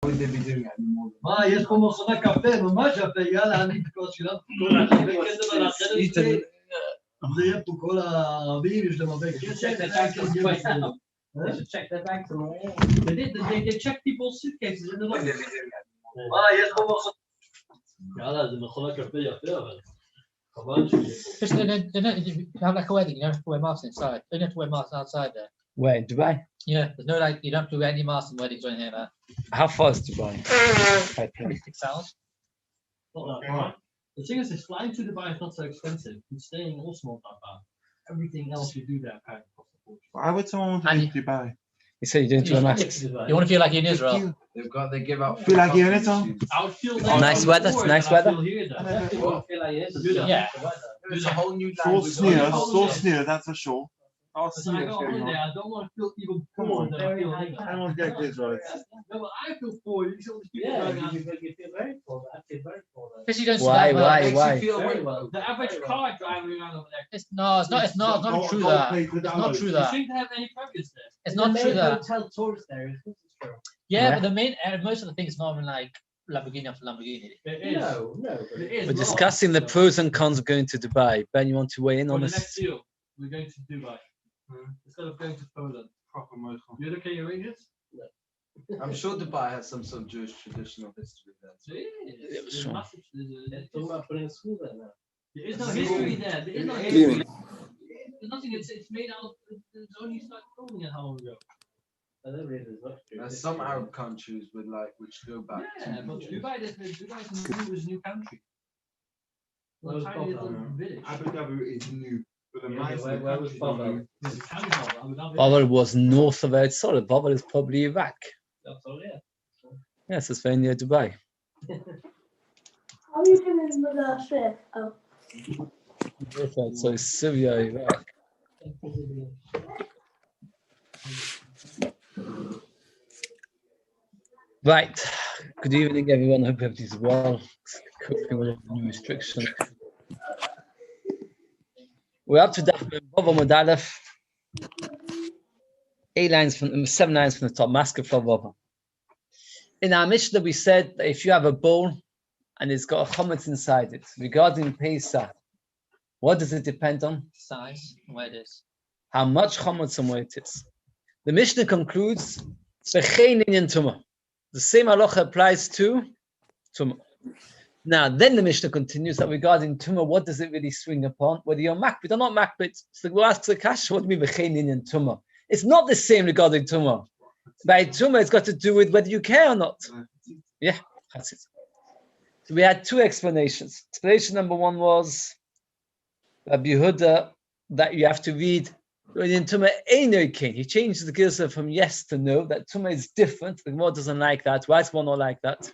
would they be doing it anymore? יש פה מכונה קפה, ממש יפה, יאללה, אני כוס שלנו, כל האחים בקטע ולאחרת זה יהיה פה כל הערבים, יש להם הרבה כסף. They should check their bags and all. They check people's suitcases in the lobby. יש פה מכונה. יאללה, זה מכונה קפה יפה, אבל חבל שיהיה פה. Just you have like a wedding, you don't have to wear masks inside. You don't have to wear masks outside there. Where, in Dubai? Yeah, there's no like you don't have to wear any masks in weddings or anything like that. How far is Dubai? 6 hours. Not that far. The thing is, flying to Dubai is not so expensive. And staying also not that bad. Everything else you do there apparently costs a fortune. Why would someone want to And leave Dubai? You said you didn't wear masks. You want to feel like you're in Israel. They give out. Feel like you're in it, I would feel Nice weather, more nice than I weather. feel here, though. Yeah. There's a whole new So language. sneer, that's for sure. Oh, Because I go holiday, I don't want to feel even poor than I feel here. I don't want to get this right. No, but I feel poor. You see all these people going out. You feel very poor. I feel very poor. Because you don't Why, sleep, why, Makes you why? feel Very well. well. The average car driving around over there. It's not true that. It's not true You that. seem to have any progress there. It's not true that. Hotel tourist areas. This is true. Yeah, but the main most of the things not even like Lamborghini after Lamborghini. It is. No. It is. We're not. discussing the pros and cons of going to Dubai. Ben, you want to weigh in For on the this? next deal, we're going to Dubai. Instead of going to Poland. Proper motion. You okay, your Rangers? I'm sure Dubai has some sort of Jewish traditional history there. There's sure. massive. They're talking about putting a school there now. There is no history there. There is no do you history. mean? There's nothing. It's made out. It's only started building it how long ago? I don't really know what's true. There's some Arab countries with which go back Yeah, but to Dubai is a new country. Where was Tiny little Bob? village. Abu Dhabi is new, but the Yeah, nice where was Bob? It's a county hub, Abu Dhabi. Babel was north of it. Sorry, Babel is probably Iraq. That's all, yeah. Yes, it's very near Dubai. How are you doing with the shift? Oh. Perfect. So it's Syria, Iraq. Right. Good evening, everyone. Hope everybody's well. Coping with the new restriction. We're up to Bava Modalef. 7 lines from the top. Masker for Bava. In our Mishnah, we said that if you have a bowl and it's got a chometz inside it, regarding Pesach, what does it depend on? Size, where it is. How much chometz and where it is. The Mishnah concludes, "B'chein inyan tumah." The same halacha applies to tumah. Now, then the Mishnah continues that regarding tumah, what does it really swing upon? Whether you're makbid or not makbid. So we'll ask the kasha, what do you mean b'chein inyan tumah? It's not the same regarding tumah. By tumah, it's got to do with whether you care or not. Yeah, that's it. So we had two explanations. Explanation number one was Rabbi Yehuda that you have to read in tumah eino kain. He changes the girsa from yes to no. That tumah is different. The Gemara doesn't like that. Why is one not like that?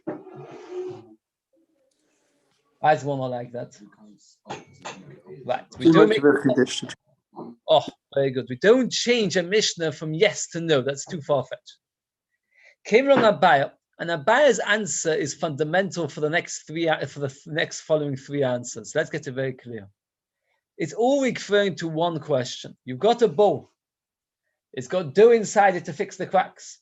Why is one not like that? Right. We don't make. Oh, very good. We don't change a Mishnah from yes to no. That's too far-fetched. Came along Abaya, and Abaya's answer is fundamental for the next following three answers. Let's get it very clear. It's all referring to one question. You've got a bowl. It's got dough inside it to fix the cracks.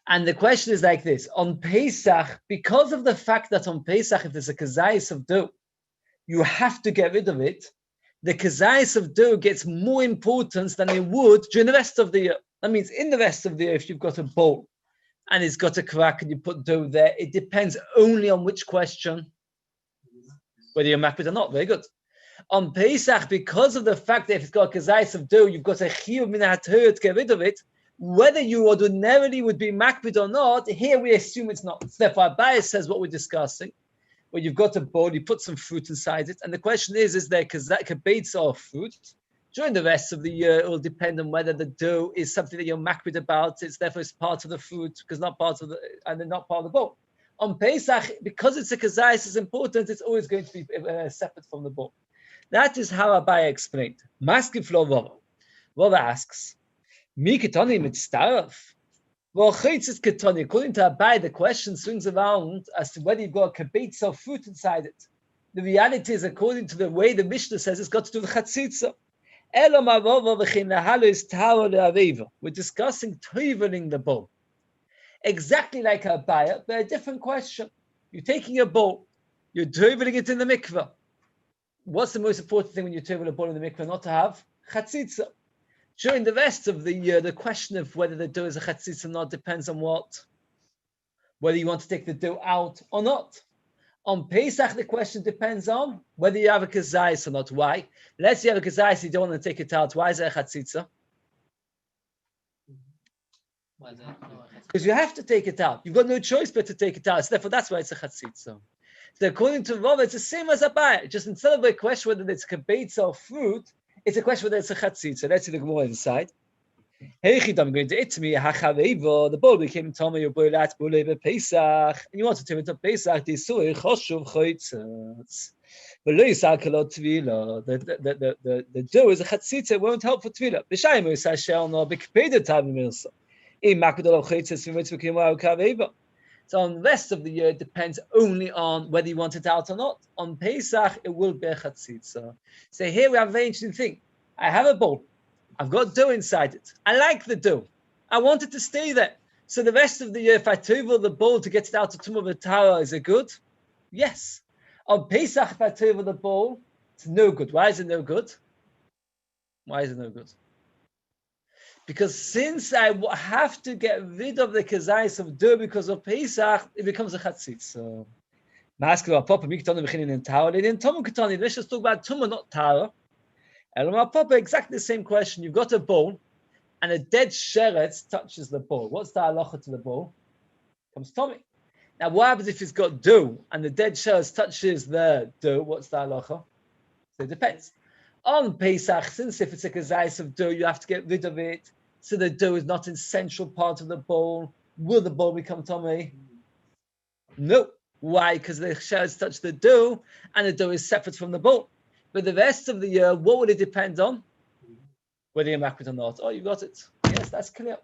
And the question is like this. On Pesach, because of the fact that on Pesach, if there's a kazayis of dough, you have to get rid of it, the kazayis of dough gets more importance than it would during the rest of the year. That means in the rest of the year, if you've got a bowl and it's got a crack and you put dough there, it depends only on which question, whether you're makbid or not. Very good. On Pesach, because of the fact that if it's got a kazayis of dough, you've got a chiyuv min ha'torah to get rid of it, whether you ordinarily would be makbid or not, here we assume it's not. So therefore, Beis says what we're discussing, where you've got a bowl, you put some fruit inside it, and the question is there kabeitza or fruit? During the rest of the year, it will depend on whether the dough is something that you're makbid about. Therefore it's part of the fruit, because not part of the, and then not part of the bowl. On Pesach, because it's a kazayis is important, it's always going to be separate from the bowl. That is how Abaya explained. Maskif lo Rava. Rava asks, Mi ketani mitztaraf? Well, chaytzis ketani. According to Abaya, the question swings around as to whether you've got a kabeitza of fruit inside it. The reality is, according to the way the Mishnah says, it's got to do with chatzitza. We're discussing toiveling the bowl. Exactly like a buyer, but a different question. You're taking a bowl, you're toveling it in the mikveh. What's the most important thing when you tovel a bowl in the mikveh? Not to have chatzitza. During the rest of the year, the question of whether the dough is a chatzitza or not depends on what? Whether you want to take the dough out or not. On Pesach, the question depends on whether you have a kazayis or not. Why? Let's say you have a kazayis, you don't want to take it out. Why is it a chatzitza? Because you have to take it out. You've got no choice but to take it out. So therefore, that's why it's a chatzitza. So according to Rav, it's the same as a bayah. Just instead of a question whether it's kabetza or fruit, it's a question whether it's a chatzitza. Let's see the Gemara inside. I'm going to itmi hachaveva. The bowl became Tama your boy at Buleva Pesach, and you want to turn it to Pesach. The soy choshuv choitzas. The dough is a chatzitza. It won't help for tvila. B'shayim usashel no b'kpeda time milsa. In makadol choitzas from which became hachaveva. So on the rest of the year, it depends only on whether you want it out or not. On Pesach, it will be a chatzitza. So here we have a very interesting thing. I have a bowl. I've got dough inside it. I like the dough. I want it to stay there. So the rest of the year, if I tovel the bowl to get it out of Tumah V'Tara, is it good? Yes. On Pesach, if I tovel the bowl, it's no good. Why is it no good? Why is it no good? Because since I have to get rid of the kazayis of dough because of Pesach, it becomes a chatzitza. Let's just talk about Tumah, not Tara. Exactly the same question. You've got a bowl, and a dead sheretz touches the bowl. What's the halacha to the bowl? Comes Tommy. Now, what happens if it's got dough, and the dead sheretz touches the dough? What's the halacha? So it depends. On Pesach, since if it's a kazayis of dough, you have to get rid of it, so the dough is not an essential part of the bowl. Will the bowl become Tommy? No. Why? Because the sheretz touch the dough, and the dough is separate from the bowl. But the rest of the year, what would it depend on? Whether you're makbid or not. Oh, you got it. Yes, that's clear.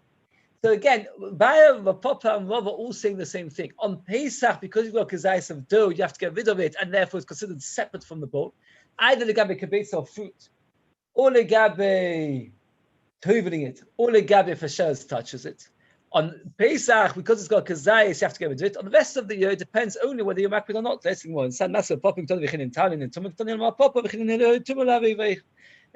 So again, Baya, Papa, and Rav are all saying the same thing. On Pesach, because you've got kazayis of dough, you have to get rid of it, and therefore it's considered separate from the bowl. Either legabe kabetza or fruit, or legabe toveling it, or legabe if a sheretz touches it. On Pesach, because it's got kazayis, you have to get rid of it. On the rest of the year, it depends only whether you're makbid or not. Let's see more. Instead, that's a popping to the vichin in Talin and Tumah Tanya Ma Papa vichin in the Tumah Lavei.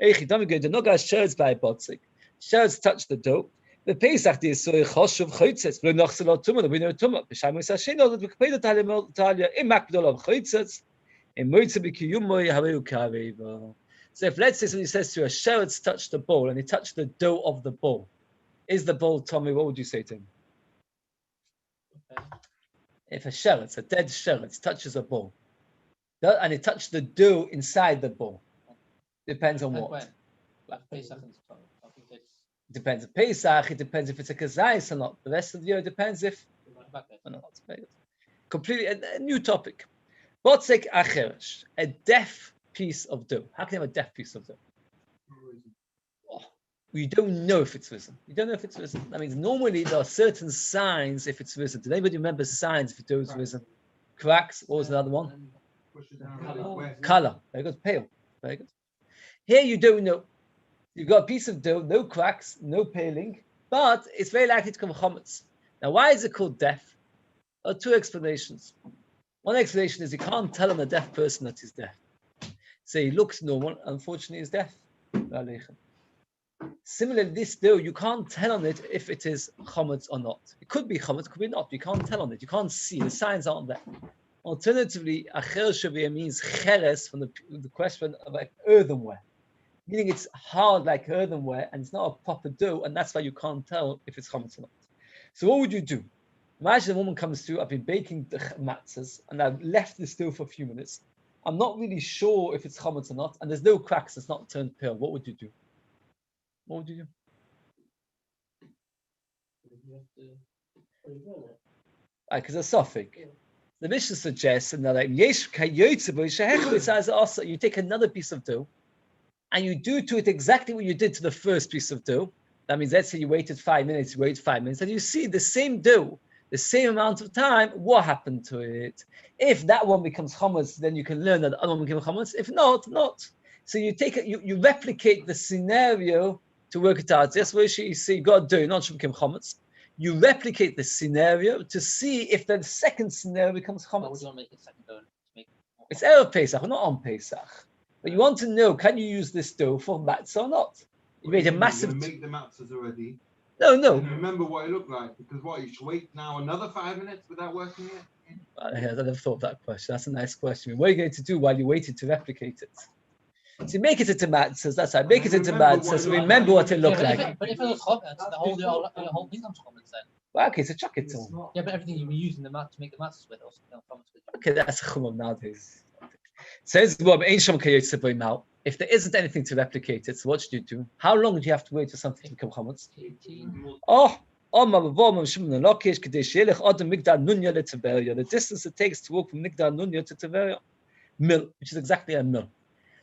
Eichi don't go to no guys shirts by botzik. Shirts touch the dough. The Pesach is so choshuv choitzes. We noch selot Tumah. We know Tumah. B'shamu sashino that we pay the Talia in makbid of choitzes. In moitze b'kiyumoy haveu kaveva. So if let's say somebody says to you, a shirts touch the bowl and he touched the dough of the bowl. Is the bowl Tommy? What would you say to him? Okay. If a sheretz, a dead sheretz, touches a bowl, and it touched the dough inside the bowl, depends on what. Depends on Pesach. It depends if it's a kazayis or not. The rest of the year depends if. Completely a new topic. Botzek acheresh, a deaf piece of dough. How can you have a deaf piece of dough? You don't know if it's risen. You don't know if it's risen. That means normally there are certain signs if it's risen. Did anybody remember signs if it does risen? Cracks. What was another one? Color. Very good. Pale. Very good. Here you don't know. You've got a piece of dough, no cracks, no paling, but it's very likely to come chametz. Now, why is it called deaf? There are two explanations. One explanation is you can't tell on a deaf person that he's deaf. So he looks normal, unfortunately he's deaf. Similarly, this dough, you can't tell on it if it is chametz or not. It could be chametz, it could be not. You can't tell on it. You can't see. The signs aren't there. Alternatively, acher shaviyah means cheres from the question of like earthenware, meaning it's hard like earthenware and it's not a proper dough, and that's why you can't tell if it's chametz or not. So what would you do? Imagine a woman comes through. I've been baking the matzahs and I've left this dough for a few minutes. I'm not really sure if it's chametz or not, and there's no cracks. It's not turned pale. What would you do? What would you do? Because a suffix. The Mishnah suggests, and they're like, you take another piece of dough and you do to it exactly what you did to the first piece of dough. That means, let's say you waited 5 minutes, you wait 5 minutes, and you see the same dough, the same amount of time, what happened to it? If that one becomes chametz, then you can learn that the other one becomes chametz. If not, not. So you take it, you replicate the scenario to work it out. That's where you see, you got dough, not should become chametz. You replicate the scenario to see if the second scenario becomes Why would chametz. you want to make it second dough? It's Erev Pesach, not on Pesach. But you want to know, can you use this dough for matzah or not? You made a massive. You're gonna make the matzahs already. No. And remember what it looked like, because what, you should wait now another 5 minutes without working it? I never thought of that question. That's a nice question. What are you going to do while you waited to replicate it? So you make it into matzahs, that's right. Make it into matzahs, remember what it looked like. But if it was chametz, the whole thing comes chametz then. Well, okay, so chuck it to him. Yeah, but everything you were using the mat to make the matzahs with also comes chametz with. Okay, that's a chumam nowadays. Says Bob, if there isn't anything to replicate it, so what should you do? How long do you have to wait for something to become chametz? 18. The distance it takes to walk from Nigdal Nunya to Tveria, mil, which is exactly a mil.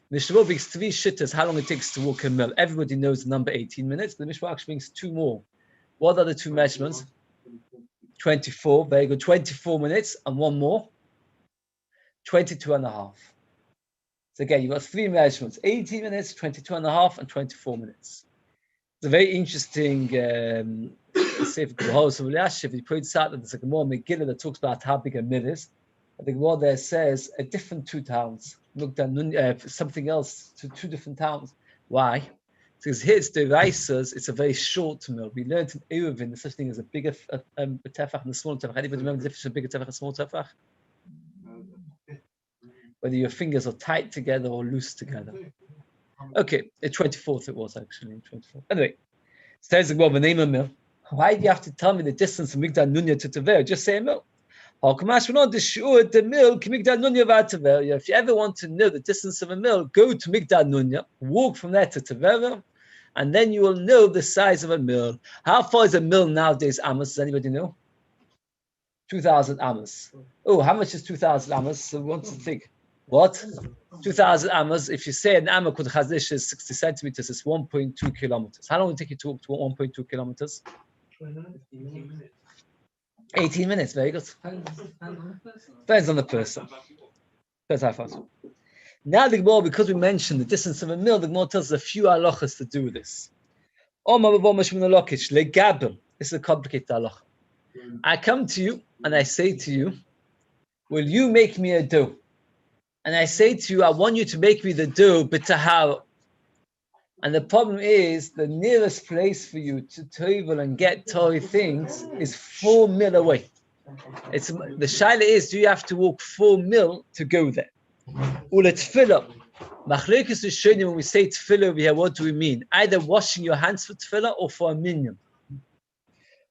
The Mishra brings 3 shittas how long it takes to walk a mil. Everybody knows the number 18 minutes. The Mishra actually brings 2 more. What are the 2 measurements? 24, very good. 24 minutes and 1 more. 22 and a half. So again, you've got 3 measurements, 18 minutes, 22 and a half, and 24 minutes. It's a very interesting Sefer Koharos of Eliashiv. He points out that there's a Gemara Megillah that talks about how big a mil is. The Gemara there says a different 2 towns. Something else to 2 different towns. Why? Because here it's the Raisas, it's a very short mill. We learned in Eruvin there's such thing as a bigger tefach and a smaller tefach. Anybody remember the difference between a bigger tefach and a small tefach? Whether your fingers are tight together or loose together. Okay, the 24th it was actually. 24th. Anyway, says the name of mill. Why do you have to tell me the distance from Migdal Nunya to Tveria? Just say a mill. If you ever want to know the distance of a mill, go to Migdal Nunya, walk from there to Tveria, and then you will know the size of a mill. How far is a mill nowadays, Amos? Does anybody know? 2,000 Amos. Oh, how much is 2,000 Amos? So we want to think. What? 2,000 Amos. If you say an Amma Kud Chazish is 60 centimeters, it's 1.2 kilometers. How long will it take you to walk to 1.2 kilometers? 18 minutes, very good. Depends on the person. Depends how fast. Now the Gemara, because we mentioned the distance of a mill, the Gemara tells us a few halachas to do with this. This is a complicated halacha. I come to you and I say to you, will you make me a dough? And I say to you, I want you to make me the dough b'tahara. And the problem is, the nearest place for you to travel and get Torah things is 4 mil away. The shaila is, do you have to walk 4 mil to go there? Ula tefillah. Machlekes Rishonim, when we say tefillah over here, what do we mean? Either washing your hands for tefillah or for a minyan.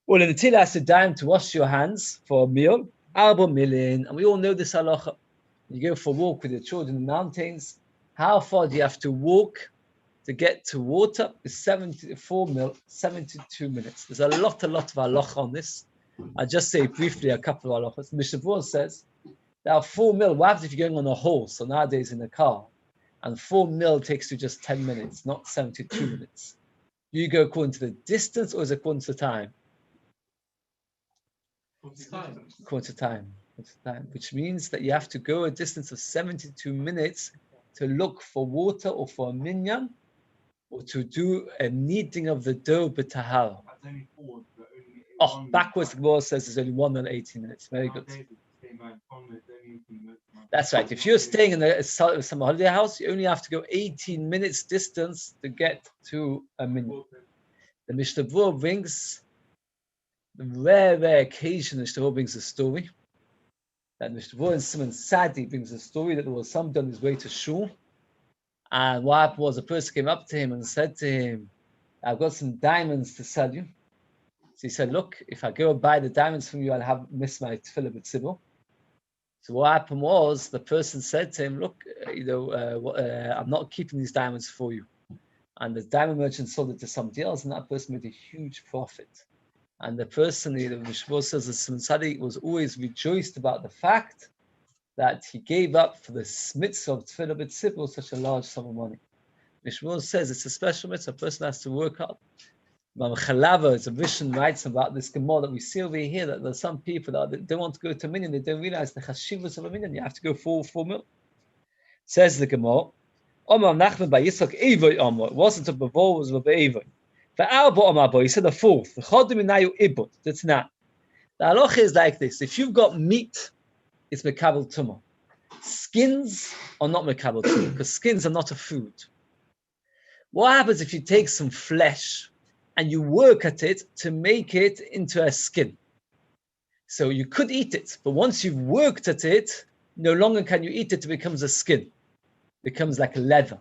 Well, in the Tila has a dime to wash your hands for a meal, arba milin, and we all know this halacha. You go for a walk with your children in the mountains. How far do you have to walk to get to water? Is 74 mil, 72 minutes. There's a lot of halacha on this. I'll just say briefly a couple of halachas. Mishnah Berurah says there are 4 mil. What happens if you're going on a horse or nowadays in a car? And 4 mil takes you just 10 minutes, not 72 minutes. Do you go according to the distance or is it according to the time? According to time. Which means that you have to go a distance of 72 minutes to look for water or for a minyan or to do a kneading of the dough b'tahara. Oh, backwards the Gemara says there's only 1 and 18 minutes. Very good. That's right. If you're staying in a summer holiday house, you only have to go 18 minutes distance to get to a minyan. The Mishnah Berurah brings the rare occasion. The Mishnah Berurah brings a story. That Mishnah Berurah and Simon Sadi brings a story that there was somebody on his way to shul, and what happened was a person came up to him and said to him, "I've got some diamonds to sell you." So he said, "Look, if I go buy the diamonds from you, I'll have miss my tefillah b'tzibur." So what happened was the person said to him, "Look, I'm not keeping these diamonds for you." And the diamond merchant sold it to somebody else, and that person made a huge profit. And the person, the Mishnah says, that Simon Sadi was always rejoiced about the fact that he gave up for the mitzvah of tefillah b'tzibur such a large sum of money. Mishnah says it's a special mitzvah. A person has to work hard. Imam Chalava, it's a vision, writes about this Gemara that we see over here, that there's some people that don't want to go to a minyan, they don't realize the chashivas of a minyan. You have to go 4 mil. Says the Gemara, Omar Nachman by Yitzchak Eivoi Omar. It wasn't a Bavor, it was a Eivoi. He said the fourth. That's not. The halacha is like this. If you've got meat, it's mekabel tumah. Skins are not mekabel tumah because skins are not a food. What happens if you take some flesh and you work at it to make it into a skin? So you could eat it, but once you've worked at it, no longer can you eat it, it becomes a skin. It becomes like a leather.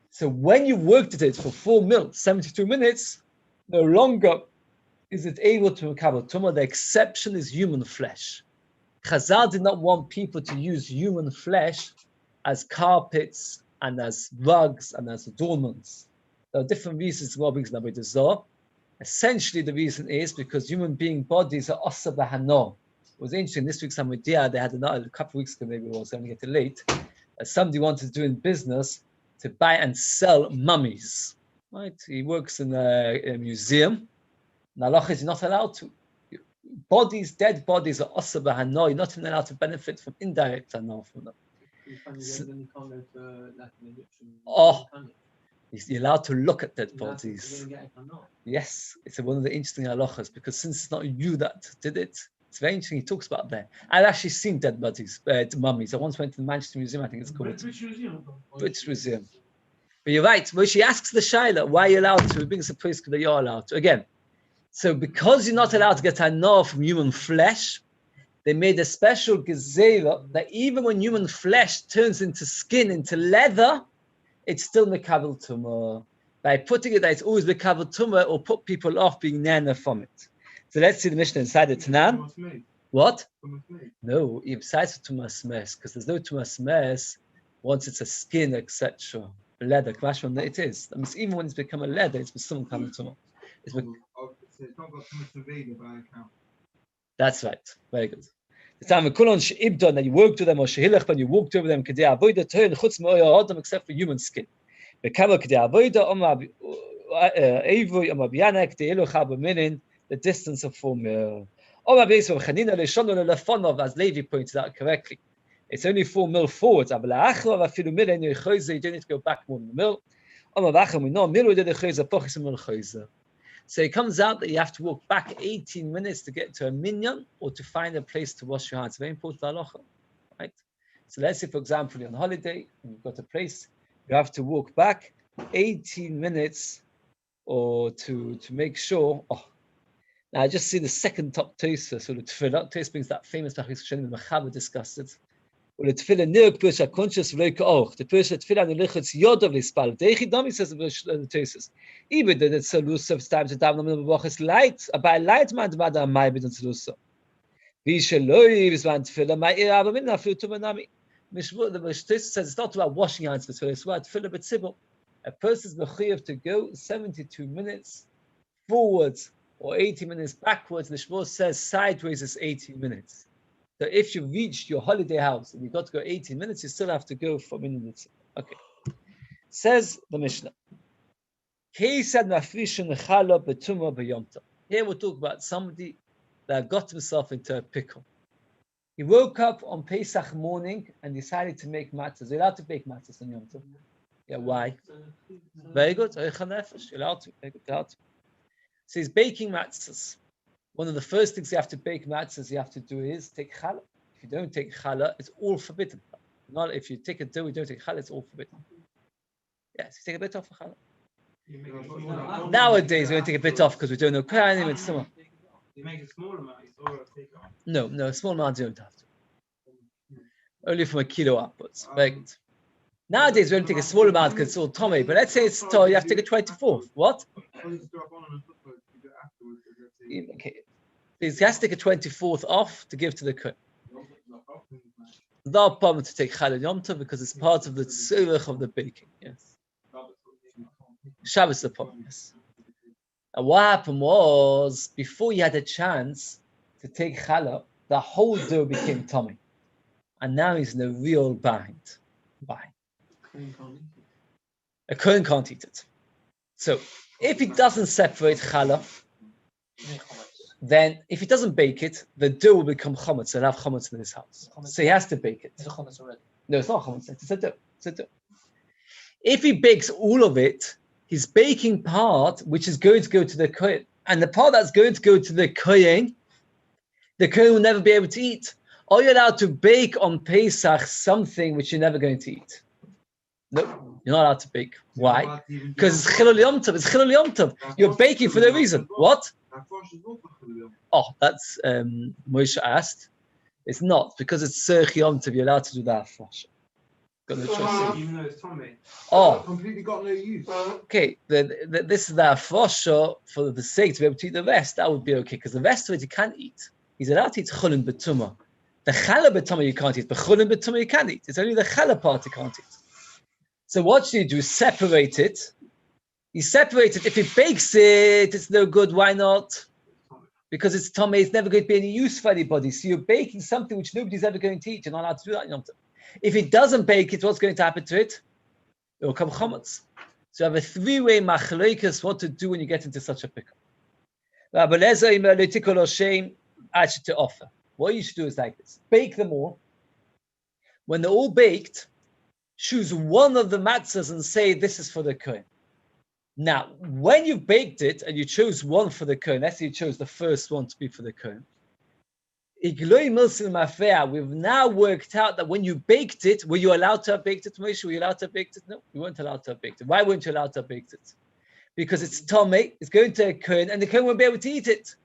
So when you've worked at it for 4 minutes, 72 minutes, no longer is it able to mekabel tumah. The exception is human flesh. Chazal did not want people to use human flesh as carpets and as rugs and as adornments. There are different reasons why brings Nabi the Zohar. Essentially, the reason is because human being bodies are asa b'hano. It was interesting, this week's Hamidiya, they had a couple of weeks ago, maybe it was going to get it late, somebody wanted to do in business to buy and sell mummies. Right? He works in a museum. Nalach is not allowed to. Bodies, dead bodies are asa b'hano. You're not even allowed to benefit from indirect hano from them. You're allowed to look at dead bodies. Yes, it's one of the interesting halachas because since it's not you that did it, it's very interesting. He talks about that. I've actually seen dead bodies, mummies. I once went to the Manchester Museum, I think it's called. British Museum. But you're right. When she asks the Shaila, why are you allowed to? It brings a place that you're allowed to. Again, so because you're not allowed to get hana from human flesh, they made a special gezerah that even when human flesh turns into skin, into leather, it's still mekabel tumah. By putting it that it's always mekabel tumah, or put people off being nana from it. So let's see the Mishnah inside the Tanan. What? No, besides the tumas mes, because there's no tumas mes once it's a skin, etc. Leather, it is. That means even when it's become a leather, it's still mekabel tumah. That's right. Very good. The time of kulon sheibdon that you worked with them, or shehilach when you walked over them, kedei avoda turn chutz me'oya adam except for human skin. Bekama kedei avoda eivui amabiyana kedei elocha b'minin the distance of 4 mil. Beis from chanina leishonu lefonov, as Levi pointed out correctly. It's only 4 mil forwards. You don't need to go back more than a mil. So it comes out that you have to walk back 18 minutes to get to a minyan or to find a place to wash your hands. Very important halacha, right? So let's say, for example, you're on holiday and you've got a place, you have to walk back 18 minutes or to make sure. Now I just see the second top taster. So the tefillah brings that famous Pesachim the Mechaber discussed it. Or the tefillah nirk person conscious v'leika the person tefillah nelichutz yodov lispal. The Echidami says the tastes. Even that it's a loose of times to daven the bachas light. About light man dvada may be done solusa. Vishaloi is one tefillah my irav min afiu tumanami. Mishmur the Mishtis says it's not about washing hands for tefillah. It's about tefillah b'tzibur. A person's mechuyev to go 72 minutes forwards or 80 minutes backwards. The Shmuel says sideways is 80 minutes. So if you reached your holiday house and you've got to go 18 minutes, you still have to go for minutes. Okay. Says the Mishnah. Here we'll talk about somebody that got himself into a pickle. He woke up on Pesach morning and decided to make matzahs. You're allowed to bake matzahs on Yom Tov. Yeah, why? Very good. You're allowed to. Very good. Allowed to. So he's baking matzahs. One of the first things you have to bake matzahs you have to do is take challah. If you don't take challah, it's all forbidden. Not if you take a dough, you don't take challah, it's all forbidden. Yes, you take a bit off of challah. Nowadays, we don't take a bit off because we don't know Kohanim and so on. You make a small amount, or take it off. No, small amounts you don't have to. Only from a kilo upwards. Very good. Nowadays, we don't take a small amount because it's all Tommy, but let's say it's Tommy, you have to take a 24th. What? Okay. He has to take a 24th off to give to the Kohen. No problem to take Challah Yom Tov because it's part of the tzurich of the baking. Yes. Shabbos is the problem. Yes. And what happened was, before you had a chance to take Challah, the whole dough became tummy. And now he's in a real bind. A Kohen can't eat it. So, if he doesn't separate Challah, then if he doesn't bake it, the dough will become chametz. So he'll have chametz in his house. So he has to bake it. It's a chametz already. No, it's not chametz. It's a dough. If he bakes all of it, He's baking part which is going to go to the Kohen. And the part that's going to go to the Kohen will never be able to eat. Are you allowed to bake on Pesach something which you're never going to eat? No, you're not allowed to bake. Why? Because it's Chilul Yom Tov. It's Chilul Yom Tov. You're baking for no reason. What? Oh, that's Moshe asked. It's not, because it's Serch Yom Tov. You're allowed to do that. Got no choice. Even though it's Tommy. Oh, Completely got no use. okay. This is the Afrosha for the sake to be able to eat the rest. That would be okay, because the rest of it you can't eat. He's allowed to eat Chulin B'tumah. The Challah B'tumah you can't eat, but Chulin B'tumah you can eat. It's only the Challah part you can't eat. So what should you do? Separate it. You separate it. If he bakes it, it's no good. Why not? Because it's Tommy. It's never going to be any use for anybody. So you're baking something which nobody's ever going to eat. You're not allowed to do that in Yom Tov. If he doesn't bake it, what's going to happen to it? It will come chametz. So you have a three-way machlokes what to do when you get into such a pickle. Actually, to offer. What you should do is like this. Bake them all. When they're all baked, choose one of the matzahs and say, this is for the Kohen. Now, when you've baked it and you chose one for the Kohen, let's say you chose the first one to be for the Kohen. We've now worked out that when you baked it, were you allowed to have baked it, Moshe? Were you allowed to have baked it? No, you weren't allowed to have baked it. Why weren't you allowed to have baked it? Because it's Tomei, it's going to a Kohen, and the Kohen won't be able to eat it.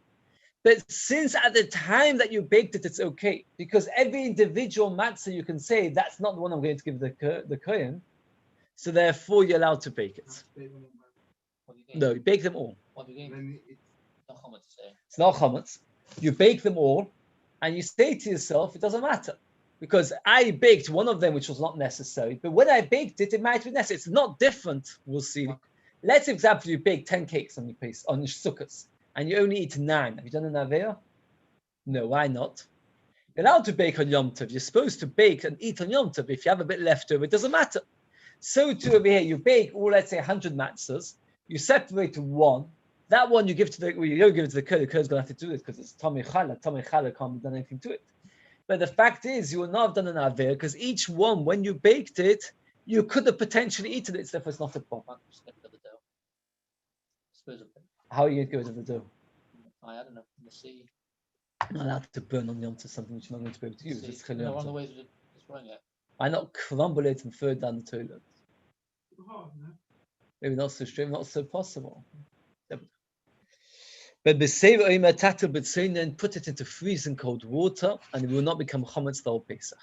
But since at the time that you baked it, it's okay. Because every individual matzah you can say, that's not the one I'm going to give the Kohen. So therefore, you're allowed to bake it. No, you bake them all. What do you mean? Not chametz, say. It's not chametz. You bake them all, and you say to yourself, it doesn't matter. Because I baked one of them, which was not necessary. But when I baked it, it might be necessary. It's not different. We'll see. Let's, for example, you bake 10 cakes on your sukkahs, and you only eat 9. Have you done an aveira? No, why not? You're allowed to bake on Yom Tov. You're supposed to bake and eat on Yom Tov. If you have a bit left over, it doesn't matter. So too over here, you bake all, let's say, 100 matzahs. You separate one. That one you give to you don't give it to the Kohen. The Kohen's going to have to do it because it's Tomei Challah. Tomei Challah can't be done anything to it. But the fact is, you will not have done an aveira because each one, when you baked it, you could have potentially eaten it. Therefore, it's not a problem. How are you going to get rid of the dough? I don't know. Let's see. You're not allowed to burn on Yom Tov something which you're not going to be able to use. It's No, one of the ways of destroying it. Why not crumble it and throw it down the toilet? Maybe not so straight, not so possible. But then put it into freezing cold water, and it will not become chametz the whole Pesach.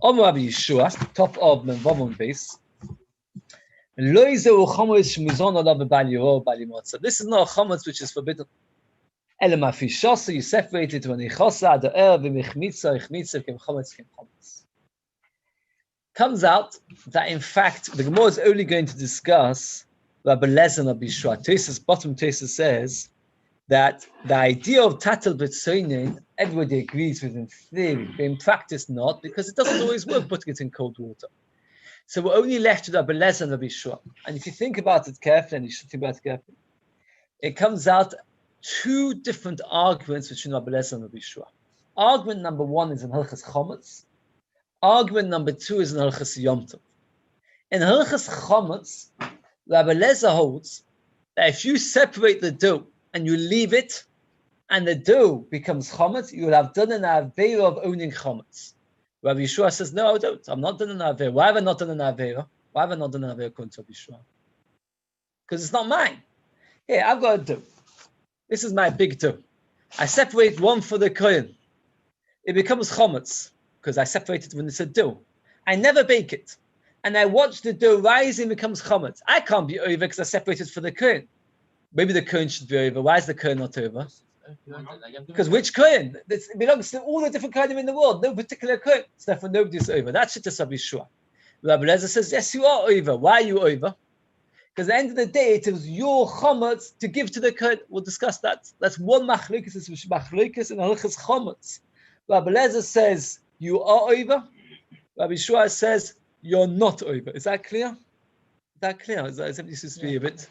Rabbi Yeshua, top of Menvamon Beis. This is not a chametz which is forbidden. You separate it when comes out that in fact the Gemara is only going to discuss Rabbi Lezer and Rabbi Yeshua. Tosfos, bottom Tosfos says that the idea of tatel b'tzoinin everybody agrees with in theory, but in practice not, because it doesn't always work putting it in cold water. So we're only left with Rabbi Lezer and Rabbi Yeshua. And if you think about it carefully, and you should think about it carefully, it comes out two different arguments between Rabbi Lezer and Rabbi Yeshua. Argument number one is in Hilchas Chametz. Argument number two is in Hilchas Yom Tov. In Hilchas Chametz, Rabbi Lezer holds that if you separate the dough and you leave it, and the dough becomes chametz, you will have done an aveira of owning chametz. Rabbi Yeshua says, no, I don't. I'm not done an aveira. Why have I not done an aveira? Why have I not done an aveira according to Rabbi Yeshua? Because it's not mine. Here, I've got a dough. This is my big dough. I separate one for the Kohen. It becomes chametz because I separated when it's a dough. I never bake it. And I watch the dough rise and becomes chametz. I can't be over because I separated for the Kohen. Maybe the Kohen should be over. Why is the Kohen not over? Because which Kohen? It belongs to all the different Kohenim in the world. No particular Kohen. So therefore nobody's over. That's it to Rabbi Yeshua. Rabbi Lezer says, yes, you are over. Why are you over? Because at the end of the day, it was your chametz to give to the Kohen. We'll discuss that. That's one machlokes. It's machlokes and halachas chametz. Rabbi Lezer says, you are over. Rabbi Yeshua says, you're not over. Is that clear? Is that clear? Is that something used to be a bit?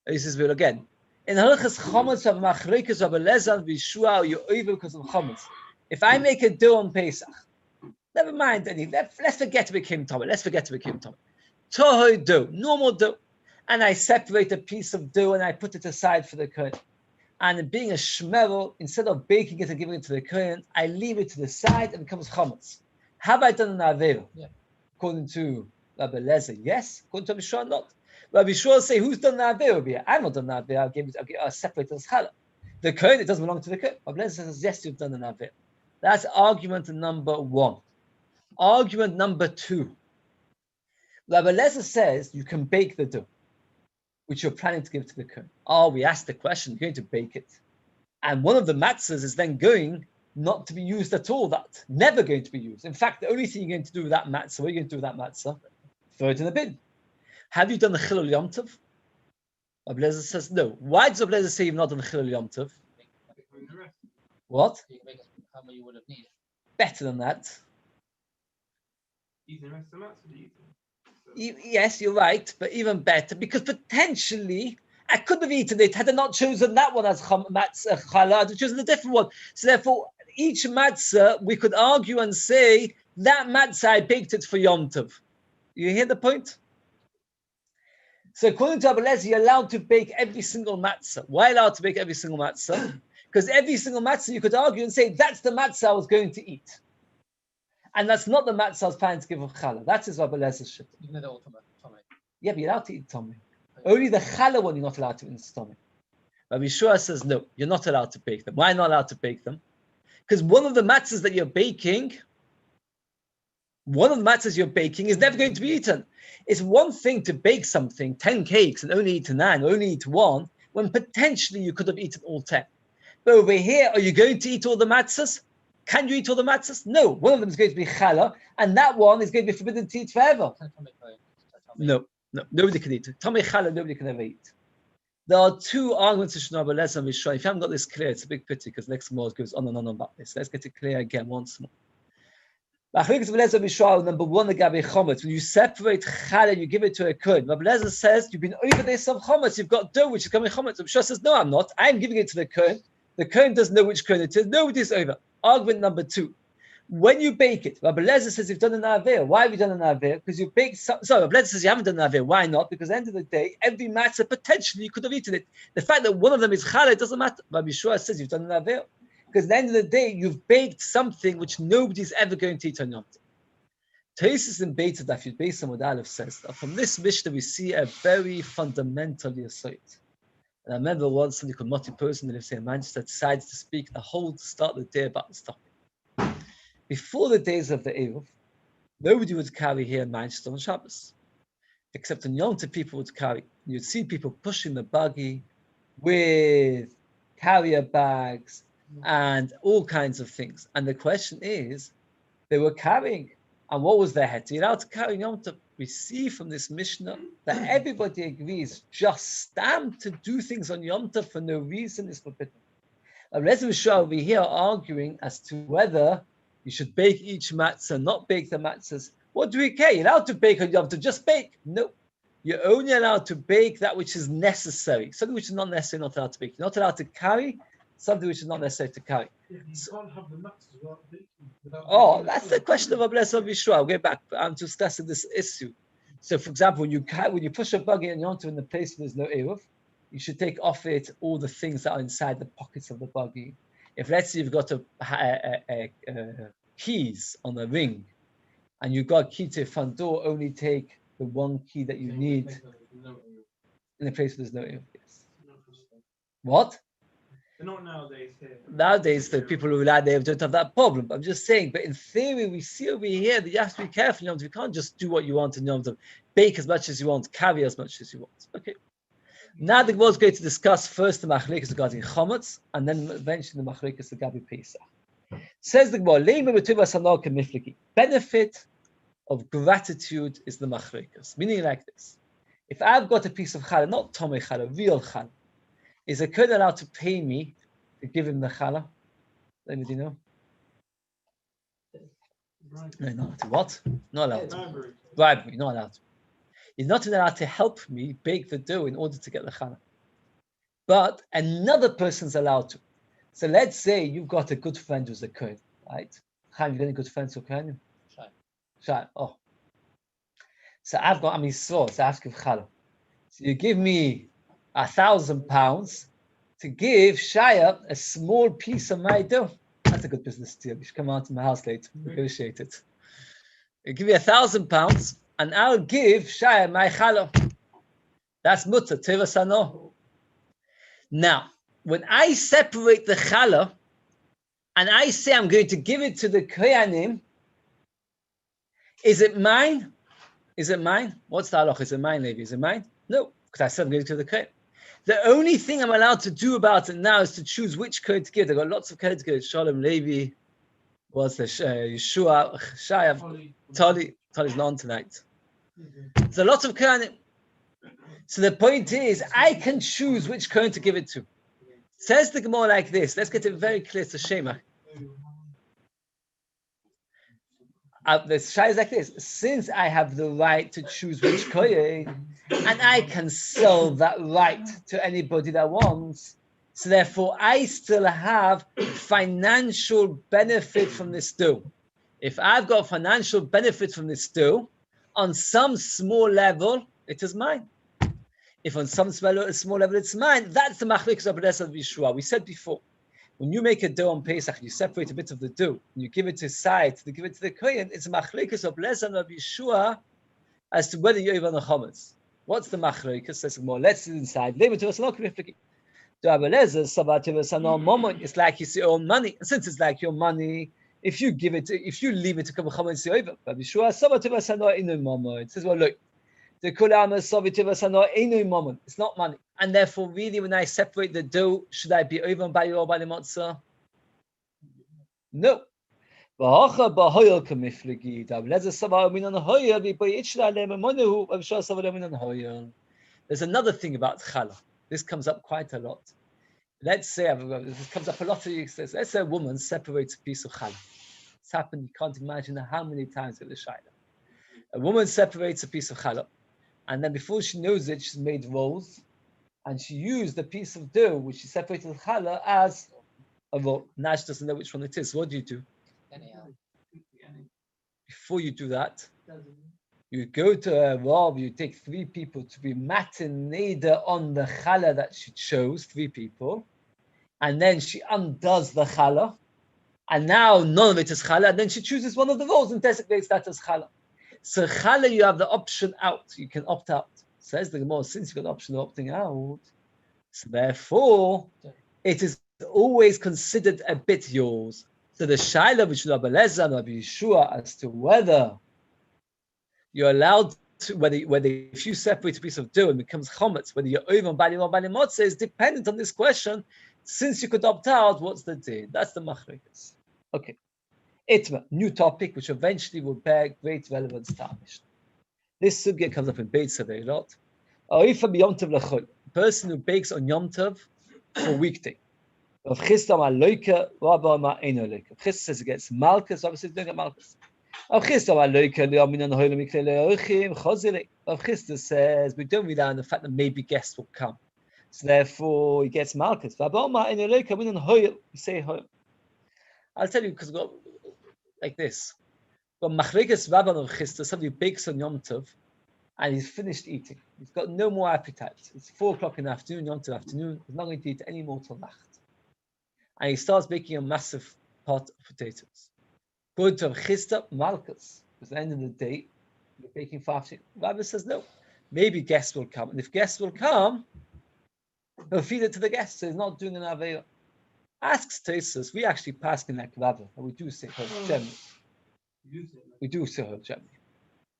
This is real again. In halachas chametz of machlokes Rabbi Lezer and Yeshua, you're over because of chametz. If I make a dough on Pesach, never mind any. Let's forget to become Tomei. Let's forget to become Tomei. Toho dough, normal dough. and I separate a piece of dough and I put it aside for the Kohen. And being a shmerel, instead of baking it and giving it to the Kohen, I leave it to the side and it becomes chametz. Have I done an avera? Yeah. According to Rabbi Lezer, yes. According to Rabbi Yisroel, not. Rabbi Yisroel say, who's done an avera here? I'm not done an avera. I separate it as challah. The Kohen, it doesn't belong to the Kohen. Rabbi Lezer says, yes, you've done an avera. That's argument number 1. Argument number 2. Rabbi Lezer says you can bake the dough, which you're planning to give to the Kohen. We asked the question, you're going to bake it. And one of the matzahs is then going not to be used at all, that never going to be used. In fact, the only thing you're going to do with that matzah, what are you going to do with that matzah? Throw it in the bin. Have you done the chilul yom tov? Rabbi Lezer says no. Why does Rabbi Lezer say you've not done the chilul yom tov? What? You can make how many you would have needed. Better than that. Eat the rest of the matzah, do you think? Yes, you're right, but even better, because potentially I could have eaten it had I not chosen that one as matzah challah, I'd have chosen a different one. So therefore, each matzah, we could argue and say, that matzah, I baked it for Yom Tov. You hear the point? So according to Rabbi Lezer, you're allowed to bake every single matzah. Why allowed to bake every single matzah? Because every single matzah, you could argue and say, that's the matzah I was going to eat. And that's not the matzah I was planning to give of challah. That is Rabbi Lezer's shit. You can do all Tomei. Yeah, but you're allowed to eat tomei. Only the challah one you're not allowed to eat in the stomach. Rabbi Yisroel says, no, you're not allowed to bake them. Why not allowed to bake them? Because one of the matzahs that you're baking, is never going to be eaten. It's one thing to bake something, 10 cakes, and only eat 9, or only eat 1, when potentially you could have eaten all 10. But over here, are you going to eat all the matzahs? Can you eat all the matzahs? No. One of them is going to be challah, and that one is going to be forbidden to eat forever. No, nobody can eat it. Tomei challah, nobody can ever eat. There are 2 arguments in Rabbi Lezer and Yisroel. If you haven't got this clear, it's a big pity because next more goes on and on about this. Let's get it clear again once more. Rabbi Lezer and Yisroel, number 1, the gabi chometz. When you separate challah and you give it to a kohen, Rabbi Lezer says you've been over there some chometz. You've got dough which is coming chometz. Rabbi Yisroel says no, I'm not. I'm giving it to the kohen. The kohen doesn't know which kohen it is. Nobody's over. Argument number 2. When you bake it, Rabbi Lezer says you've done an avera. Why have you done an avera? Because you baked some. Sorry, Rabbi Lezer says you haven't done an avera. Why not? Because at the end of the day, every matzah potentially you could have eaten it. The fact that one of them is challah, it doesn't matter. Rabbi Yisroel says you've done an avera. Because at the end of the day, you've baked something which nobody's ever going to eat on Yom Tov. Taisus in Beit Daf Beis Amud Aleph says that from this Mishnah we see a very fundamental yesod. And I remember once somebody called Moti Person in Manchester decided to speak a whole start of the day about this topic. Before the days of the Eruv, nobody would carry here in Manchester on Shabbos, except on Yom Tov people would carry. You'd see people pushing the buggy with carrier bags and all kinds of things. And the question is, they were carrying. And what was their head? You're allowed to carry on Yom Tov. We see from this Mishnah that everybody agrees just stamp to do things on Yom Tov for no reason is forbidden. Reza Mishra over here arguing as to whether you should bake each matzah, not bake the matzahs. What do we care? You're allowed to bake on Yom Tov, just bake. No. You're only allowed to bake that which is necessary. Something which is not necessary, not allowed to bake. You're not allowed to carry something which is not necessary to carry. You can't have the matzahs without baking. That's the question of Rabbi Yisroel. I'll get back. I'm discussing this issue. So, for example, when you push a buggy in Yom Tov in the place where there's no eruv, you should take off it all the things that are inside the pockets of the buggy. If let's say you've got keys on the ring, and you've got a key to a front door, only take the one key that you need in a place where there's no eruv. Yes. What? Not nowadays here. Nowadays, the people who rely there don't have that problem. But I'm just saying, but in theory, we see over here that you have to be careful. You can't just do what you want in Yom Tov, bake as much as you want, carry as much as you want. Okay. Now the Gemara is going to discuss first the machlekes regarding chometz, and then eventually the machlekes regarding Pesach. Says the Gemara, benefit of gratitude is the machlekes. Meaning like this: if I've got a piece of challah, not tomei challah, real challah, is a kohen allowed to pay me to give him the challah? Anybody know? No, not to. What? Not allowed to. Bribery, not allowed to. He's not allowed to help me bake the dough in order to get the challah. But another person's allowed to. So let's say you've got a good friend who's a kohen, right? Chaim, you got any good friends who are kohen? Shai. Oh. So I've got Yisroel, so I ask you challah. So you give me £1,000 to give Shia a small piece of my dough. That's a good business deal. You should come out to my house later, negotiate it. You give me £1,000 and I'll give Shia my challah. That's mutter, teva sano. Now, when I separate the challah and I say I'm going to give it to the kohanim, is it mine? Is it mine? What's the halach? Is it mine, Levi? Is it mine? No, because I said I'm going to give it to the kohen. The only thing I'm allowed to do about it now is to choose which kohen to give. I've got lots of kohen to give. Shalom, Levi, what's the Yeshua, Shayav, Tali. Tali's not on tonight. There's a lot of kohanim. So the point is, I can choose which kohen to give it to. Says the Gemara like this. Let's get it very clear to Shema. The Shai is like this. Since I have the right to choose which kohen, and I can sell that right to anybody that wants, so therefore I still have financial benefit from this dough. If I've got financial benefit from this dough, on some small level, it is mine. If on some small level it's mine, that's the machlekes of Yisroel. We said before, when you make a dough on Pesach, you separate a bit of the dough, and you give it to side, to give it to the kohen, it's a machlekes of Yisroel as to whether you're even a chometz. What's the machlekes? Says more. Let's sit inside. It's like it's your own money. And since it's like your money, if you leave it to come chometz, you're over. It says, well, look. It's not money. And therefore, really, when I separate the dough, should I be over by you or by the matzah? No. There's another thing about challah. This comes up quite a lot. Let's say, this comes up a lot of you. Let's say a woman separates a piece of challah. It's happened, you can't imagine how many times it was shayla. A woman separates a piece of challah. And then before she knows it, she's made rolls, and she used the piece of dough which she separated the challah as a roll. Now she doesn't know which one it is. What do? Before you do that, you go to a rav, you take 3 people to be matin neder on the challah that she chose, 3 people, and then she undoes the challah, and now none of it is challah, and then she chooses one of the rolls and designates that as challah. So challah, you have the option out. You can opt out. Says the Gemara, since you've got the option of opting out, so therefore, it is always considered a bit yours. So the shaila which Rabbi Lezer and Rabbi Yeshua as to whether you're allowed to, whether if you separate a piece of dough and becomes chometz, whether you're over on bali or bali motzeh, is dependent on this question. Since you could opt out, what's the din? That's the machlekes. Okay. Itma, new topic, which eventually will bear great relevance to our Mishnah. This sugya comes up in Beis a lot. A person who bakes on Yom Tov for weekday. Rav Chisda says it gets malchus. Rav says don't get malchus. Rav Chisda says we don't rely on the fact that maybe guests will come, so therefore he gets malchus. We say I'll tell you because we've got like this. But machlekes Rabban Rav Chisda, somebody bakes on Yom Tov, and he's finished eating. He's got no more appetite. It's 4:00 in the afternoon, Yom Tov afternoon. He's not going to eat any more till Nacht. And he starts baking a massive pot of potatoes. Go to Rav Chisda, malchus. At the end of the day, you're baking for afternoon. Rabbi says no. Maybe guests will come, and if guests will come, he'll feed it to the guests. So he's not doing an aveira. Asks Tesis, we actually pass in like Rabbi, and we do say generally. We do say generally.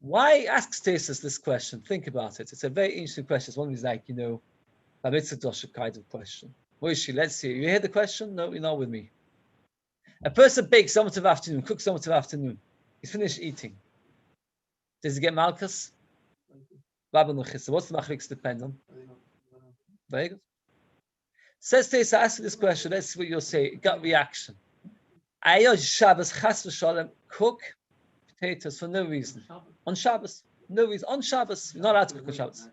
Why asks Tesis this question? Think about it. It's a very interesting question. It's one of these like, a mitzvah kind of question. Moishi, let's see. You hear the question? No, you're not with me. A person bakes Yom Tov afternoon, cooks Yom Tov afternoon. He's finished eating. Does he get malchus? Rabban Rav Chisda. What's the machlekes depend on? Very good. Says Tesis, ask you this question. Let's see what you'll say. Gut reaction. Ayah Shabbos chas v'shalom cook potatoes for no reason. On Shabbos. No reason. On Shabbos. You're not allowed to cook on Shabbos.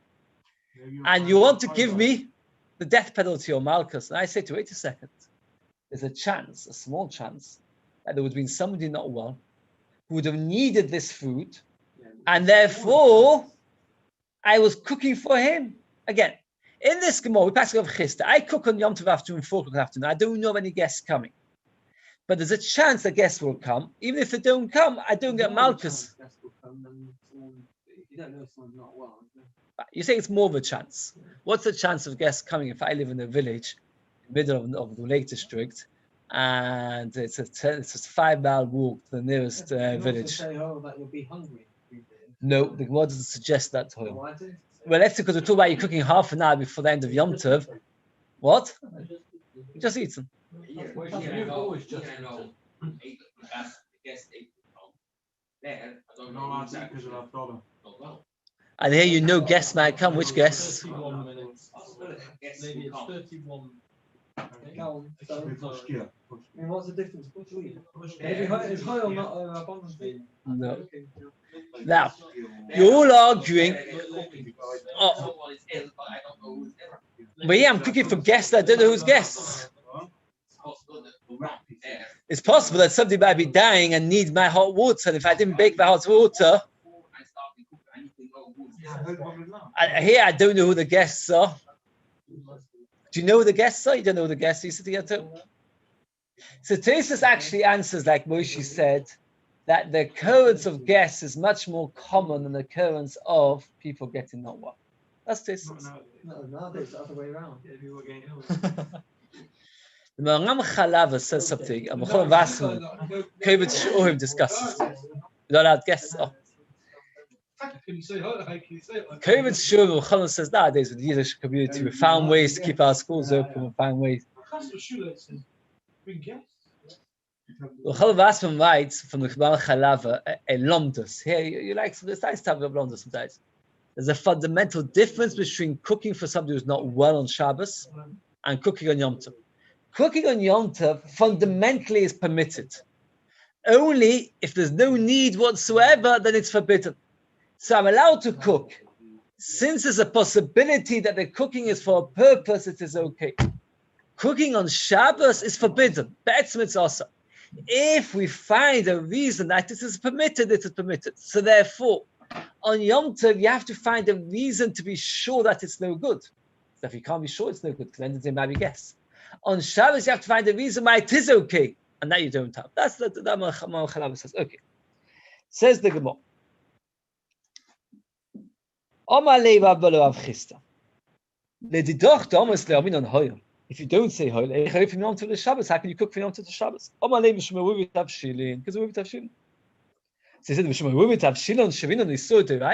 And you want to give me the death penalty or malchus. And I say to you, wait a second. There's a chance, a small chance, that there would have been somebody not well who would have needed this food, and therefore I was cooking for him. Again, in this Gemara, we pass over Chista. I cook on Yom Tov afternoon, 4 o'clock afternoon. I don't know of any guests coming. But there's a chance that guests will come. Even if they don't come, I don't get Malchus. You don't know if someone's not well. You say it's more of a chance. What's the chance of guests coming if I live in a village, in the middle of the Lake District, and it's a 5-mile walk to the nearest village? Say, oh, that you'll be hungry. No, the Gemara doesn't suggest that to him. Why do? Well, that's because we talk about you cooking half an hour before the end of Yom Tov. What? Just eaten. You've always just. And here you know guests might come. Which guests? 31 minutes. Maybe it's 31. What's the difference between? Is Hoyle not abundant? No. Now, you're all arguing. Oh. But yeah, I'm cooking for guests. I don't know who's guests. It's possible that somebody might be dying and need my hot water. And if I didn't bake my hot water, here I don't know who the guests are. Do you know who the guests are? You don't know who the guests are. You sitting here too. So Tesis actually answers, like Moshe said, that the occurrence of guests is much more common than the occurrence of people getting not well. That's Tesis. No, nowadays it's the other way around. The Maram Chalava says something, and Mechol Vasim, Kovet Shiurim discusses. You're not allowed guests. Oh. Kovet Shiurim, Mechol says nowadays with the Yiddish community, we found ways to keep our schools open, we found ways. Mechol Vasim writes from the Maram Chalava, a lomdus. Here, you like some of this nice type of lomdus sometimes. There's a fundamental difference between cooking for somebody who's not well on Shabbos and cooking on Yom Tov. Cooking on Yom Tov fundamentally is permitted. Only if there's no need whatsoever, then it's forbidden. So I'm allowed to cook. Since there's a possibility that the cooking is for a purpose, it is okay. Cooking on Shabbos is forbidden. Be'etzem it's also. If we find a reason that it is permitted, it is permitted. So therefore, on Yom Tov, you have to find a reason to be sure that it's no good. So if you can't be sure it's no good, then they might be guess. On Shabbos, you have to find a reason why it is okay, and that you don't have. That's the Chalava says. Okay. Says the Gemara. If you don't say Hoyle, from Yom Tov to Shabbos, how can you cook from Yom Tov to Shabbos? Because we tavshilin. So he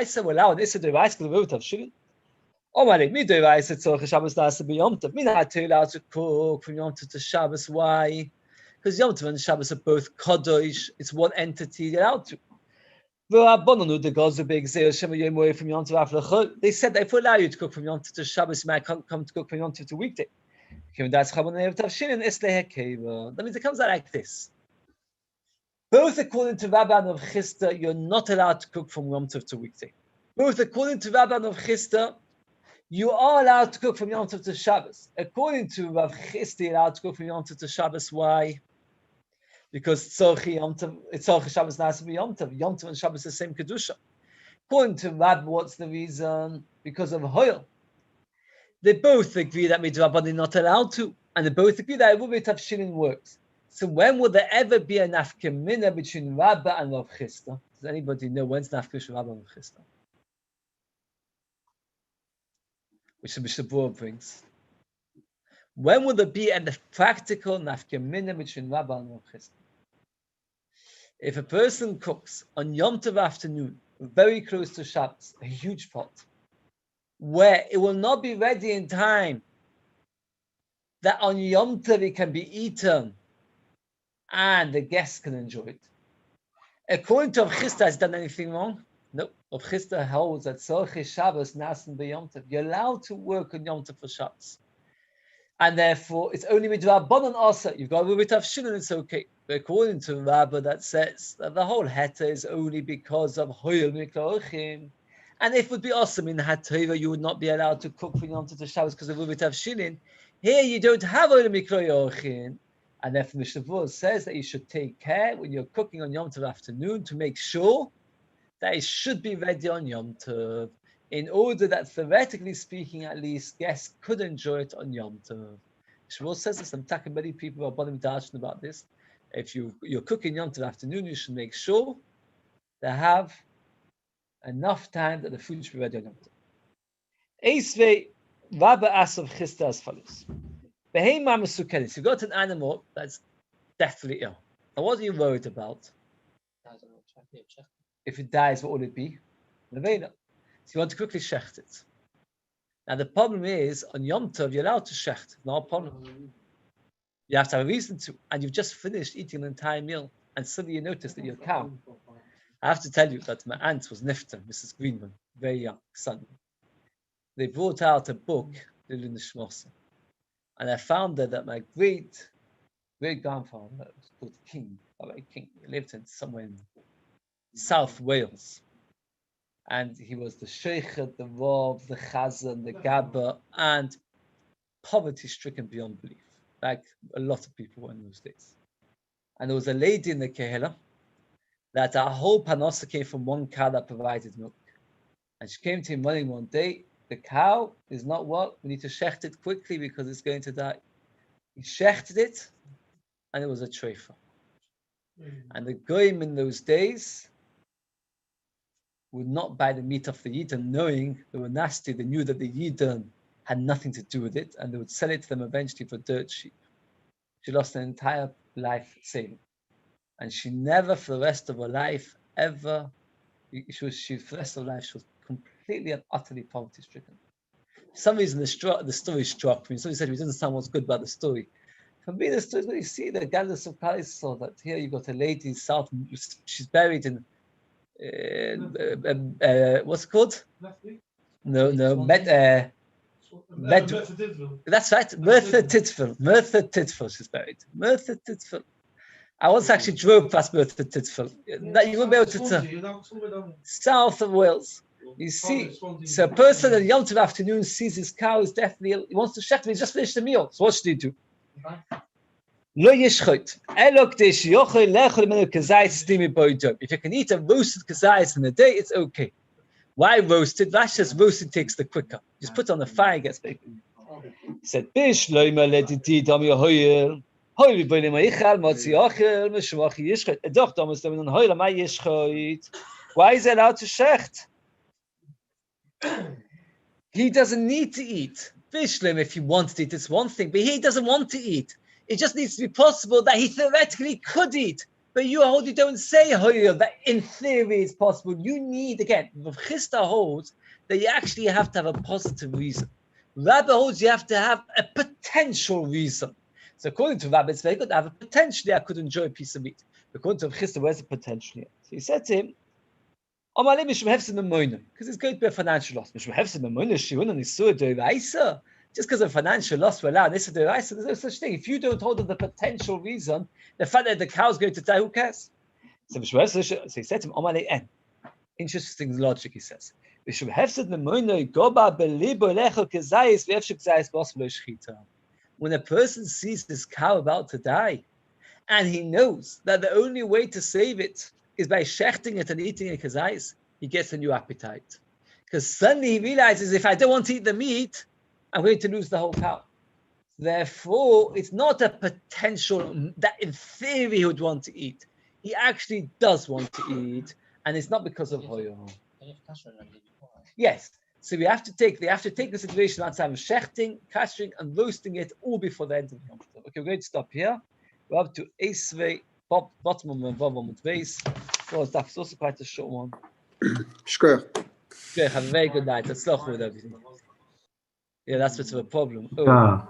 said, "We're allowed Issa Devaisa because we're tavshilin." Me Devaisa tzorch Shabbos nasa b'Yom Tov. Me not allowed to cook from Yom Tov to Shabbos. Why? Because Yom Tov and Shabbos are both kadosh. It's one entity. You're allowed to. They said that if we allow you to cook from Yom Tov to Shabbos, you might come to cook from Yom Tov to weekday. That means it comes out like this. Both according to Rabban of Chista, you're not allowed to cook from Yom Tov to weekday. Both according to Rabban of Chista, you are allowed to cook from Yom Tov to Shabbos. According to Rav Chista, you're allowed to cook from Yom Tov to Shabbos. Why? Because Tzorchi Shabbos Nasa Yom Tov. Yom Tov and Shabbos are the same Kedusha. According to Rab, what's the reason? Because of Hoyle. They both agree that Midrabban is not allowed to, and they both agree that Eruv Tavshilin works. So when will there ever be a nafkemina between Rabba and Rav Chista? Does anybody know when's nafkemina between Rabba and Rav Chista? Which the Mishabur brings. When will there be a practical nafkemina between Rabba and Rav Chista? If a person cooks on Yom Tov afternoon, very close to Shabbos, a huge pot, where it will not be ready in time, that on Yom Tov it can be eaten, and the guests can enjoy it. According to Rav Chista, has done anything wrong? No. Rav Chista holds that Tzorchei Shabbos Nasan b'Yom Tov. You're allowed to work on Yom Tov for Shabbos. And therefore, it's only midrabanan also. You've got to be tavshilin, and it's okay. But according to Rabba, that says that the whole heta is only because of hoyel miklochim. And if it would be awesome in Hateva, you would not be allowed to cook for Yom Tov to Shabbos because of Rubi Tavshilin. Here you don't have hoyel miklochim. And therefore, Mishnah says that you should take care when you're cooking on Yom Tov afternoon to make sure that it should be ready on Yom Tov. in order that theoretically speaking, at least, guests could enjoy it on Yom Tov. Yisroel says this, I'm talking many people are bottom dashing about this. If you're cooking Yom Tov afternoon, you should make sure they have enough time that the food should be ready on Yom Tov. Eisvei Rabba Asav Chista as follows. Behema Mesukenis, you got an animal that's deathly ill. Now what are you worried about? If it dies, what would it be? Levena. So you want to quickly shecht it. Now the problem is, on Yom Tov, you're allowed to shecht, no problem. You have to have a reason to, and you've just finished eating an entire meal, and suddenly you notice that your cow. I have to tell you that my aunt was Nifta, Mrs. Greenman, very young, suddenly. They brought out a book, Lilin Shmosa, and I found that my great grandfather was called King, King. He lived in somewhere in South Wales. And he was the Sheikhet, the Rav, the Chazan, the Gabba, and poverty-stricken beyond belief, like a lot of people were in those days. And there was a lady in the Kehillah that our whole panosa came from one cow that provided milk. And she came to him running one day, the cow is not well, we need to shecht it quickly because it's going to die. He shechted it, and it was a treifa. And the goyim in those days would not buy the meat of the Yidden, knowing they were nasty. They knew that the Yidden had nothing to do with it, and they would sell it to them eventually for dirt cheap. She lost an entire life sailing, and she never, for the rest of her life, ever. For the rest of her life, she was completely and utterly poverty-stricken. For some reason, the story struck me. Somebody said we didn't understand what's good about the story. For me, the story is what you see. The Galus of Paris saw that here you got a lady south. She's buried in. What's it called? No. That's right. Merthyr Tydfil. She's buried. Merthyr Tydfil. I once actually drove past Merthyr Tydfil. That you won't be able to tell. South of Wales. You see, so a person at Yom Tov afternoon sees his cow is deathly ill. He wants to shecht him. He just finished the meal. So what should he do? Lo yishchot. If you can eat a roasted kazayis in a day, it's okay. Why roasted? Rashi says roasted takes the quicker. Just put it on the fire, it gets big. He said, why is it allowed to shecht? He doesn't need to eat. Bishlim, if he wants to eat, it's one thing, but he doesn't want to eat. It just needs to be possible that he theoretically could eat. But you don't say that in theory it's possible. You need, again, Rav Chisda holds that you actually have to have a positive reason. Rabbi holds you have to have a potential reason. So according to Rabbi, it's very good to have a potentially I could enjoy a piece of meat. According to Rav Chisda, where's the potential here? So he said to him, because it's going to be a financial loss. Just because of financial loss, we're allowed. There's no such thing. If you don't hold the potential reason, the fact that the cow's going to die, who cares? So he said to him, interesting logic, he says. When a person sees this cow about to die, and he knows that the only way to save it is by shechting it and eating a kazayis, he gets a new appetite. Because suddenly he realizes, if I don't want to eat the meat, I'm going to lose the whole cow. Therefore, it's not a potential that in theory he would want to eat. He actually does want to eat, and it's not because of hoyo. Yes. So they have to take the situation outside of shechting, kashering, and roasting it all before the end of the Yom Tov. Okay, we're going to stop here. We're up to Eisvei, bottom of the Vav with Beis. So it's also quite a short one. Shkoyach. Okay, have a very good night. Let's start with everything. Yeah, that's a bit of a problem. Oh.